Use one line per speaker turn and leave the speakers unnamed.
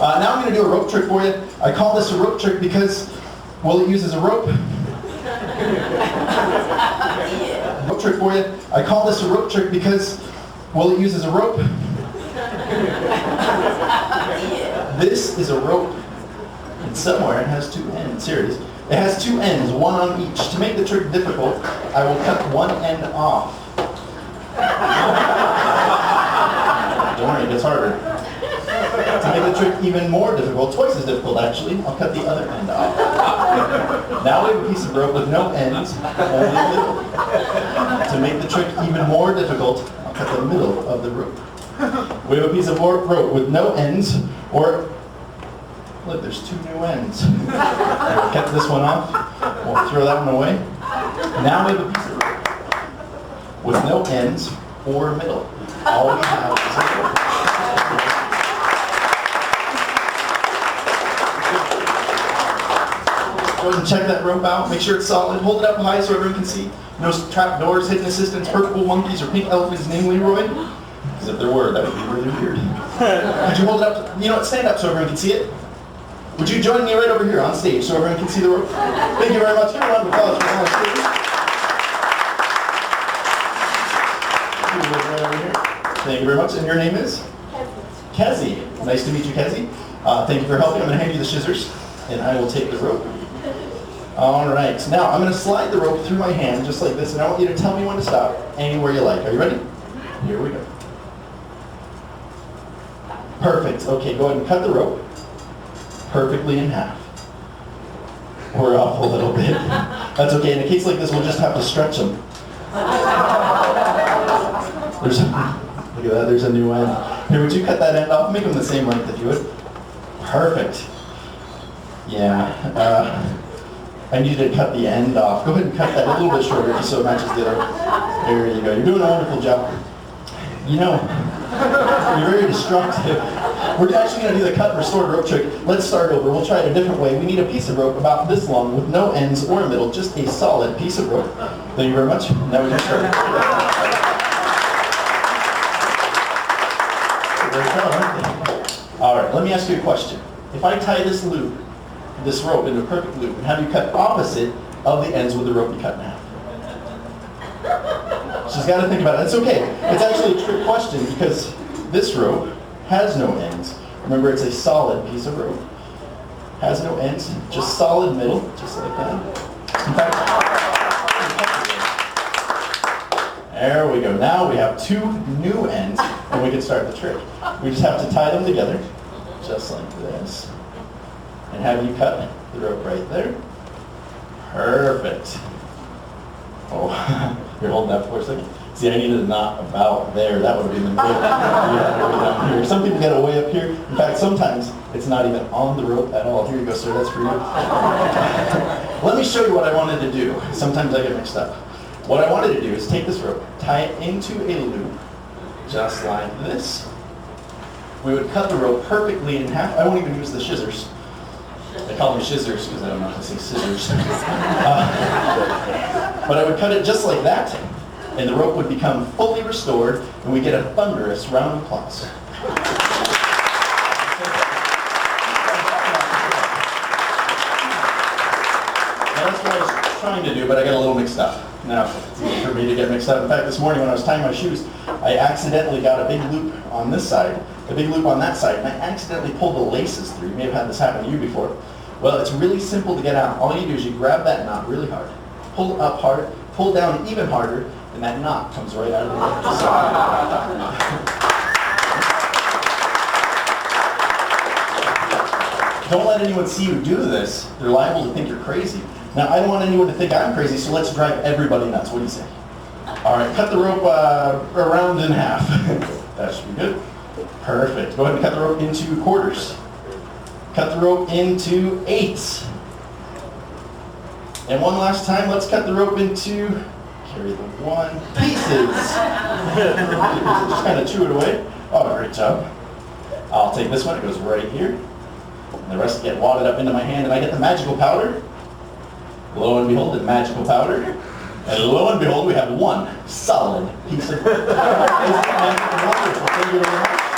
Now I'm going to do a rope trick for you. I call this a rope trick because, well, it uses a rope. Rope trick for you. I call this a rope trick because, well, it uses a rope. This is a rope, and somewhere it has two ends. Here it is. It has two ends, one on each. To make the trick difficult, I will cut one end off. Don't worry, it gets harder. To make the trick even more difficult, twice as difficult actually, I'll cut the other end off. Now we have a piece of rope with no ends, only a middle. To make the trick even more difficult, I'll cut the middle of the rope. We have a piece of rope with no ends, or look, there's two new ends. We'll cut this one off. We'll throw that one away. Now we have a piece of rope with no ends or middle. All we have is a rope. Go ahead and check that rope out. Make sure it's solid. Hold it up high so everyone can see. No trap doors, hidden assistants, purple monkeys, or pink elephants named Leroy. Because if there were, that would be really weird. Could you hold it up? You know what? Stand up so everyone can see it. Would you join me right over here on stage so everyone can see the rope? Thank you very much. Give a round of applause for on stage. Right over here. Thank you very much. And your name is? Kezzy. Nice to meet you, Kezzy. Thank you for helping. I'm going to hand you the scissors, and I will take the rope. All right. Now, I'm going to slide the rope through my hand just like this, and I want you to tell me when to stop anywhere you like. Are you ready? Here we go. Perfect. Okay, go ahead and cut the rope perfectly in half. We're off a little bit. That's okay. In a case like this, we'll just have to stretch them. Look at that. There's a new end. Here, would you cut that end off? Make them the same length if you would. Perfect. Yeah. I need you to cut the end off. Go ahead and cut that a little bit shorter just so it matches the other. There you go. You're doing a wonderful job. You know, you're very destructive. We're actually going to do the cut and restored rope trick. Let's start over. We'll try it a different way. We need a piece of rope about this long with no ends or a middle, just a solid piece of rope. Thank you very much. Now we can start. All right, let me ask you a question. If I tie this loop, this rope into a perfect loop, and have you cut opposite of the ends with the rope you cut in half? She's got to think about it. That's okay. It's actually a trick question because this rope has no ends. Remember, it's a solid piece of rope. Has no ends, just solid middle, just like that. In fact, there we go. Now we have two new ends, and we can start the trick. We just have to tie them together, just like this, and have you cut the rope right there. Perfect. Oh, you're holding that for a second. See, I needed a knot about there. That would have been good. Yeah, down here. Some people get it way up here. In fact, sometimes it's not even on the rope at all. Here you go, sir. That's for you. Let me show you what I wanted to do. Sometimes I get mixed up. What I wanted to do is take this rope, tie it into a loop, just like this. We would cut the rope perfectly in half. I won't even use the scissors. They call them scissors because I don't know how to say scissors. But I would cut it just like that, and the rope would become fully restored, and we get a thunderous round of applause. Now, that's what I was trying to do, but I got a little mixed up. Now, it's easy for me to get mixed up. In fact, this morning when I was tying my shoes, I accidentally got a big loop on this side, a big loop on that side, and I accidentally pulled the laces through. You may have had this happen to you before. Well, it's really simple to get out. All you do is you grab that knot really hard, pull it up hard, pull down even harder, and that knot comes right out of the Don't let anyone see you do this. They're liable to think you're crazy. Now, I don't want anyone to think I'm crazy, so let's drive everybody nuts. What do you say? All right, cut the rope around in half. That should be good. Perfect. Go ahead and cut the rope into quarters. Cut the rope into eighths. And one last time, let's cut the rope into, carry the one, pieces. Just kind of chew it away. Oh, great job. I'll take this one, it goes right here. And the rest get wadded up into my hand, and I get the magical powder. Lo and behold, the magical powder. And lo and behold, we have one solid piece of rope. Isn't that wonderful? Thank you very much.